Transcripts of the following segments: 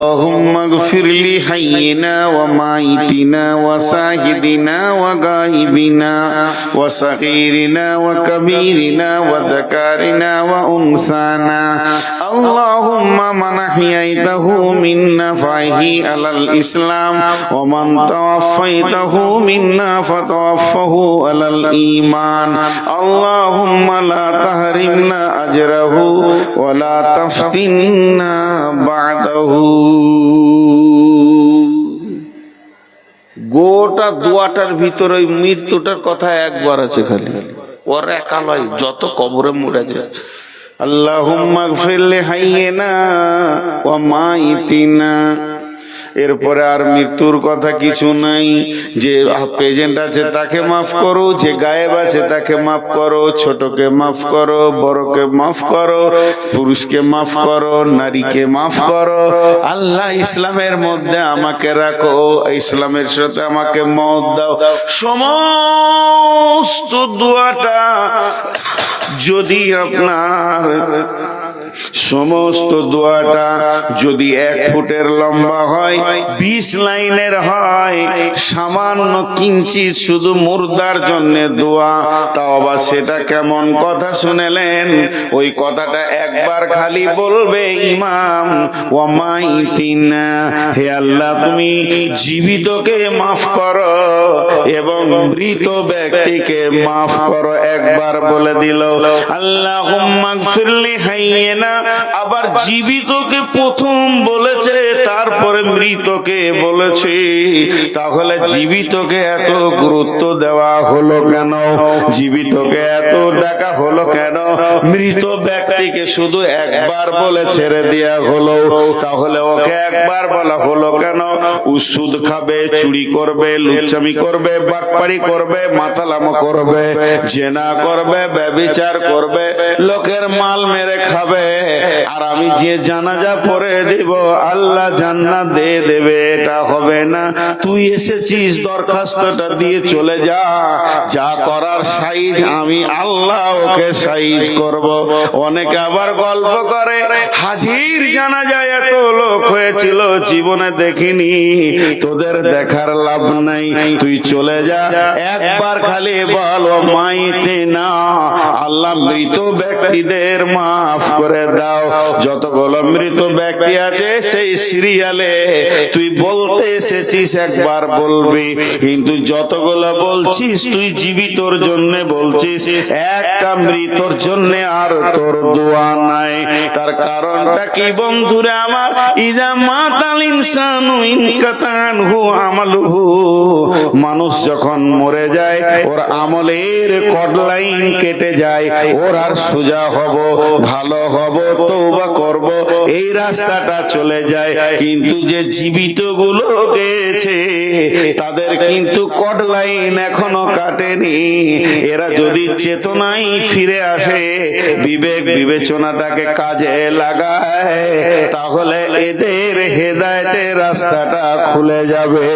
اللهم اغفر لحينا وميتنا وشاهدنا وغائبنا وصغيرنا وكبيرنا وذكرنا وأنثانا اللهم من أحييته منا فأحيه على الإسلام ومن توفيته منا فتوفه على الإيمان اللهم لا تحرمنا أجره ولا تفتنا بعده। গোটা দোয়াটার ভিতরে ওই মৃত্যুটার কথা একবার আছে খালি, ওর একালয় যত কবরে মরে যায়। আল্লাহুম্মা গফির লিহাইয়িনা ওয়া মাইতিনা, এরপরে আর মৃত্যুর কথা কিছু নাই। যে প্রেজেন্ট আছে তাকে মাফ করো, যে গায়েব আছে তাকে মাফ করো, ছোটকে মাফ করো, বড়কে মাফ করো, পুরুষকে মাফ করো, নারীকে মাফ করো। আল্লাহ ইসলামের মধ্যে আমাকে রাখো, ইসলামের সাথে আমাকে মত দাও। সমস্ত দোয়াটা যদি আপনার সমস্ত দোয়াটা যদি 1 ফুটের লম্বা হয়, 20 লাইনের হয়, সামান্য কিঞ্চিত শুধু মুর্দার জন্য দোয়া, তাও আবার সেটা কেমন কথা শুনেলেন? ওই কথাটা একবার খালি বলবে ইমাম, ওয়া মাইতিনা, হে আল্লাহ তুমি জীবিতকে মাফ করো এবং মৃত ব্যক্তিকে মাফ করো। একবার বলে দিল আল্লাহুম্মা গফির লিহাইয়িনা, আবার জীবিতকে প্রথম বলেছে তারপরে মৃতকে বলেছে। তাহলে জীবিতকে এত গুরুত্ব দেওয়া হলো কেন? জীবিতকে এত ডাকা হলো কেন? মৃত ব্যক্তিকে শুধু একবার বলে ছেড়ে দেয়া হলো, তাহলে ওকে একবার বলা হলো কেন? ও সুদ খাবে, চুরি করবে, লুচ্চামি করবে, বাটপাড়ি করবে, মাতালামো করবে, জেনা করবে, ব্যভিচার করবে, লোকের মাল মেরে খাবে, আর আমি যে জানাজা পড়ে দেব আল্লাহ জান্নাত দিয়ে দেবে, এটা হবে না। তুই এসেছিস দরখাস্তটা দিয়ে চলে যা, যা করার সাইজ আমি আল্লাহ ওকে সাইজ করব। অনেকে আবার গল্প করে হাজির জানাজায় এত লোক হয়েছিল জীবনে দেখিনি, তোদের দেখার লাভ নাই, তুই চলে যা। একবার খালি বল ও মাইতিনা, আল্লাহ মৃত ব্যক্তিদের মাফ করে দাও। যতগুলো মৃত ব্যক্তি আছে সেই সিরিয়ালে তুই বলতে এসেছিস একবার বলবি, কিন্তু যতগুলো বলছিস তুই জীবিতর জন্য বলছিস, একটা মৃতর জন্য আর তোর দোয়া নাই। তার কারণটা কি বন্ধুরা আমার? ইজা মাতাল ইনসানু ইনকাতা আনহু আমালুহু, মানুষ যখন মরে যায় ওর আমলের কড লাইন কেটে যায়, ওর আর সোজা হব, ভালো হব, তওবা করব, এই রাস্তাটা চলে যায়। কিন্তু যে জীবিত গুলো গেছে তাদের কিন্তু কড লাইন এখনো কাটেনি। এরা যদি চেতনায় ফিরে আসে, বিবেক বিবেচনাটাকে কাজে লাগায়, তাহলে এদের হেদায়েতের রাস্তাটা খুলে যাবে।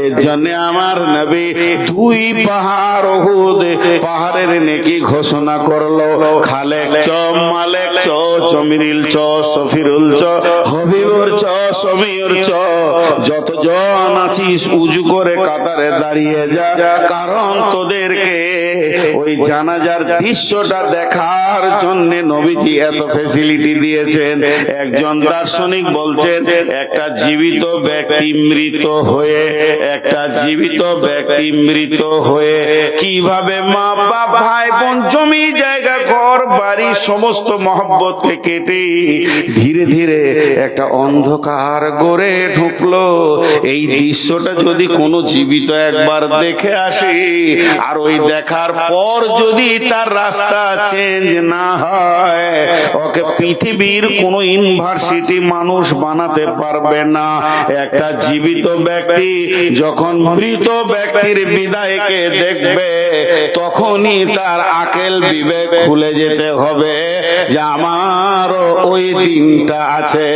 এর জন্য আমার নবী 2 পাহাড় উহুদ পাহাড়ের নেকি ঘোষণা করলো। খালেক চ, মালেক চ, জমিরিল চ, সফিরুল চ, হবিবুর চ, সমীর চ, যতজন আছিস উজু করে কাতারে দাঁড়িয়ে যা, কারণ তোদেরকে ওই জানাজার দৃশ্যটা দেখার জন্য নবীজি এত ফ্যাসিলিটি দিয়েছেন। একজন দার্শনিক বলছেন একটা জীবিত ব্যক্তি মৃত হয়ে, একটা জীবিত ব্যক্তি মৃত হয়ে কিভাবে মা বাপ ভাই বোন জমি জায়গা ঘর বাড়ি সমস্ত মহব্বতকে কেটে ধীরে ধীরে একটা অন্ধকার গড়ে ঢুকলো। এই দৃশ্যটা যদি কোনো জীবিত একবার দেখে আসে, আর ওই দেখার পর যদি তার রাস্তা চেঞ্জ না হয়, ওকে পৃথিবীর কোনো ইউনিভার্সিটি মানুষ বানাতে পারবে না। একটা জীবিত ব্যক্তি যখন মৃত ব্যক্তির বিদায়কে দেখবে, তখনই তার আকেল বিবেক খুলে যেতে হবে যে আমারও ওই দিনটা আছে।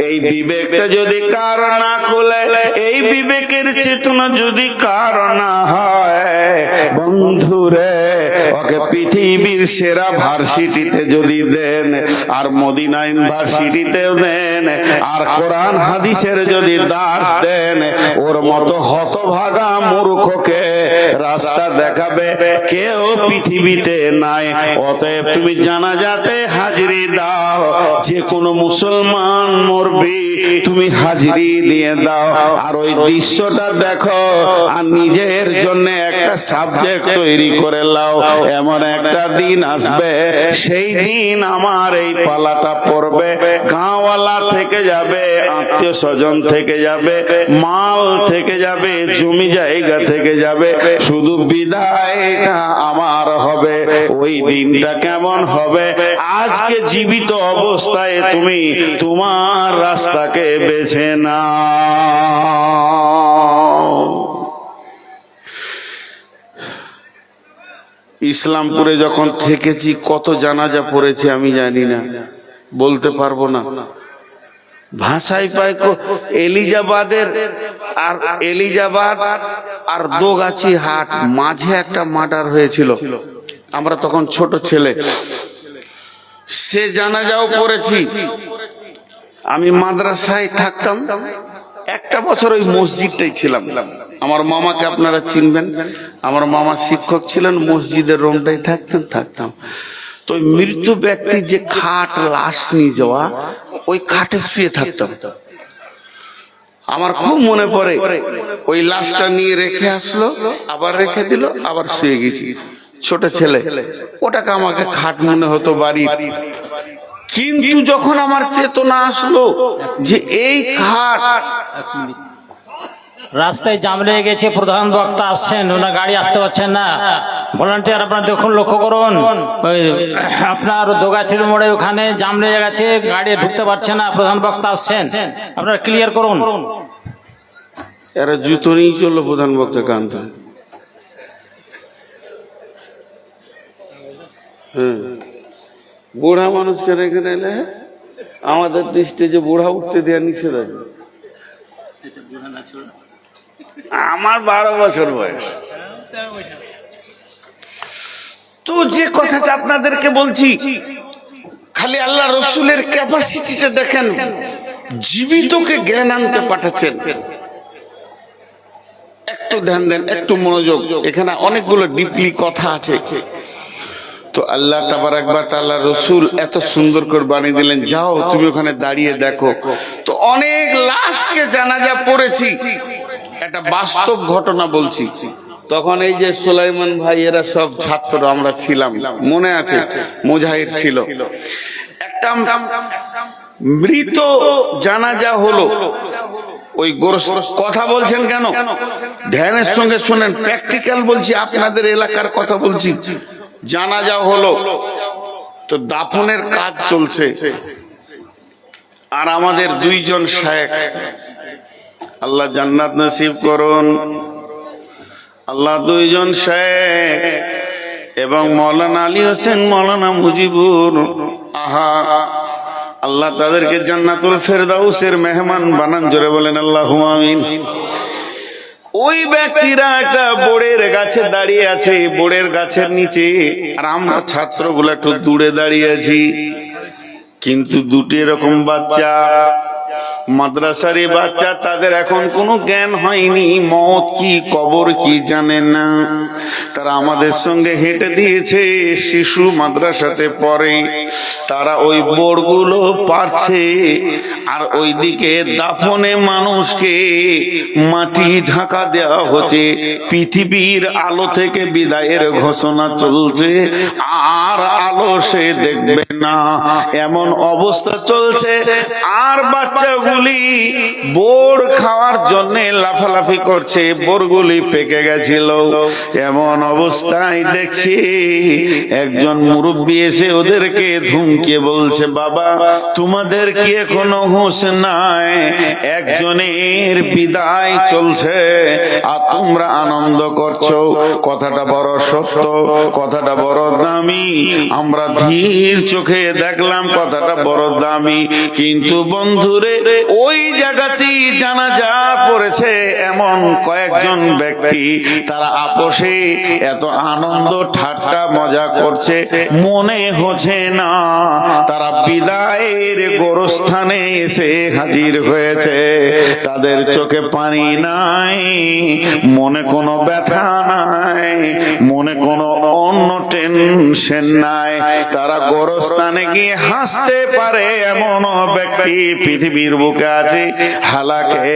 এই বিবেকটা যদি কার না খুলে, এই বিবেকের চেতনা যদি কার না হয়, বন্ধুরে ওকে পৃথিবীর সেরা ভার্সিটিতে যদি দেন, আর মদিনা ইউনিভার্সিটিতেও দেন, আর কোরআন হাদিসের যদি দাস দেন, ওর মতো হতভাগা মূর্খকে রাস্তা দেখাবে কেউ পৃথিবীতে নাই। অতএব তুমি জানাজাতে হাজিরি দাও, যে কোনো মুসলমান মরবি তুমি হাজিরি দিয়ে দাও, আর ওই দৃশ্যটা দেখো, আর নিজের জন্য একটা সাবজেক্ট তৈরি করে লাও। এমন একটা দিন আসবে, সেই দিন আমার এই পালাটা পড়বে, গাঁওয়ালা থেকে যাবে, আত্মীয় স্বজন থেকে যাবে, মাল থেকে যাবে, জমি জায়গা থেকে যাবে, শুধু বিদায়টা আমার হবে। ওই দিনটা কেমন হবে? আজকে জীবিত অবস্থায় তুমি তোমার রাস্তাকে বেছে নাও। ইসলামপুরে যখন থেকেছি কত জানাজা পড়েছে আমি জানি না, বলতে পারবো না। ভাষায় পায় এলিজাবাদের আর এলিজাবাদ আর দোগাছি হাট মাঝে একটা মার্ডার হয়েছিল। আমরা তখন ছোট ছেলে, সে জানাজাও পড়েছি। আমি মাদ্রাসায় থাকতাম, একটা বছর ওই মসজিদটাই ছিলাম। আমার মামাকে আপনারা চিনবেন, আমার মামা শিক্ষক ছিলেন, মসজিদের রুমটাই থাকতাম। তো মৃত্যু ব্যক্তির যে খাট, লাশ নিয়ে যাওয়া, ওই খাটে শুয়ে থাকতাম। আমার খুব মনে পড়ে, ওই লাশটা নিয়ে রেখে আসলো, আবার রেখে দিল, আবার শুয়ে গেছি। ছোট ছেলে, ওটাকে আমাকে খাট মনে হতো বাড়ি। কিন্তু যখন আমার চেতনা আসলো যে এই খাট, রাস্তায় জাম লেগে গেছে, প্রধান বক্তা আসছেন, ওনার গাড়ি আসতে পারছেন না। ভলান্টিয়ার আপনার দেখুন, লক্ষ্য করুন, ওই আপনার দোগাছির মোড়ে ওখানে জাম লেগে গেছে, গাড়ি ঢুকতে পারছে না, প্রধান বক্তা আসছেন, আপনারা ক্লিয়ার করুন। এরা জুতো নিয়ে চললো প্রধান বক্তা কান্ত। হ্যাঁ, বুড়া মানুষকে রেখে নিলে আমাদের দৃষ্টি যে বুড়া উঠতে দেওয়া নিষেধ আছে। আমার 12 বছর বয়স। তো যে কথাটা আপনাদেরকে বলছি, খালি আল্লাহ রসুলের ক্যাপাসিটিটা দেখেন, জীবিতকে জ্ঞান আনতে পাঠাচ্ছেন। একটু ধ্যান দেন, একটু মনোযোগ, এখানে অনেকগুলো ডিপলি কথা আছে। তো আল্লাহ তাবারাক ওয়া তাআলা রসুল এত সুন্দর করে বানিয়ে দিলেন, যাও তুমি ওখানে দাঁড়িয়ে দেখো। তো অনেক লাশকে জানাজা পড়েছি, একটা বাস্তব ঘটনা বলছি। তখন এই যে সুলাইমান ভাই, এরা সব ছাত্র আমরা ছিলাম, মনে আছে, মুজাহিদ ছিল। একটা মৃত জানাজা হলো, ওই কথা বলছেন কেন, ধ্যানের সঙ্গে শুনেন, প্র্যাকটিক্যাল বলছি, আপনাদের এলাকার কথা বলছি। জানাজা হলো, তো দাফনের কাজ চলছে, আর আমাদের 2 জন শায়েখ, আল্লাহ জান্নাত নসিব করুন, আল্লাহ 2 জন শায়েখ এবং মৌলানা আলী হোসেন, মৌলানা মুজিবুর, আহা আল্লাহ তাদেরকে জান্নাতুল ফেরদাউসের মেহমান বানান। জোরে বলেন আল্লাহুম্মা আমিন। ওই ব্যক্তিরা একটা বোড়ের গাছে দাঁড়িয়ে আছে, বোড়ের গাছের নিচে, আর আমরা ছাত্রগুলো একটু দূরে দাঁড়িয়ে আছি। কিন্তু 2টি এরকম বাচ্চা, মাদ্রাসার বাচ্চা, তাদের এখন কোনো জ্ঞান হয়নি, মওত কি কবর কি জানে না। তারা আমাদের সঙ্গে হেঁটে দিয়েছে, শিশু মাদ্রাসাতে পড়ে, তারা ওই বোর্ডগুলো পারছে, আর ওইদিকে দাফনে মানুষকে মাটি ঢাকা দেওয়া হচ্ছে, পৃথিবীর আলো থেকে বিদায়ের ঘোষণা চলছে, আর আলো সে দেখবে না, এমন অবস্থা চলছে। আর বাচ্চাগুলি বোর খাওয়ার জন্য লাফালাফি করছে, বোরগুলি পেকে গেছিল। এমন অবস্থায় দেখছি একজন মুরব্বী এসে ওদেরকে ধুমকে বলছে, বাবা তোমাদের কি এখনো হুঁশ নাই? একজনের বিদায় চলছে আর তোমরা আনন্দ করছো। কথাটা বড় সত্য, কথাটা বড় দামি, আমরা ধীর চোখে দেখলাম কথাটা বড় দামি। কিন্তু বন্ধুরে, ওই জায়গাতেই জানাজার পড়েছে এমন কয়েকজন ব্যক্তি, তারা আপোষে এত আনন্দ ঠাট্টা মজা করছে, মনে হচ্ছে না তারা বিদায়ের গোরস্থানে এসে হাজির হয়েছে। তাদের চোখে পানি নাই, মনে কোনো ব্যথা নাই, মনে কোনো অন্য টেনশন নাই। তারা গোরস্থানে গিয়ে হাসতে পারে এমন ব্যক্তি পৃথিবীর বুকে আছে। হালাকে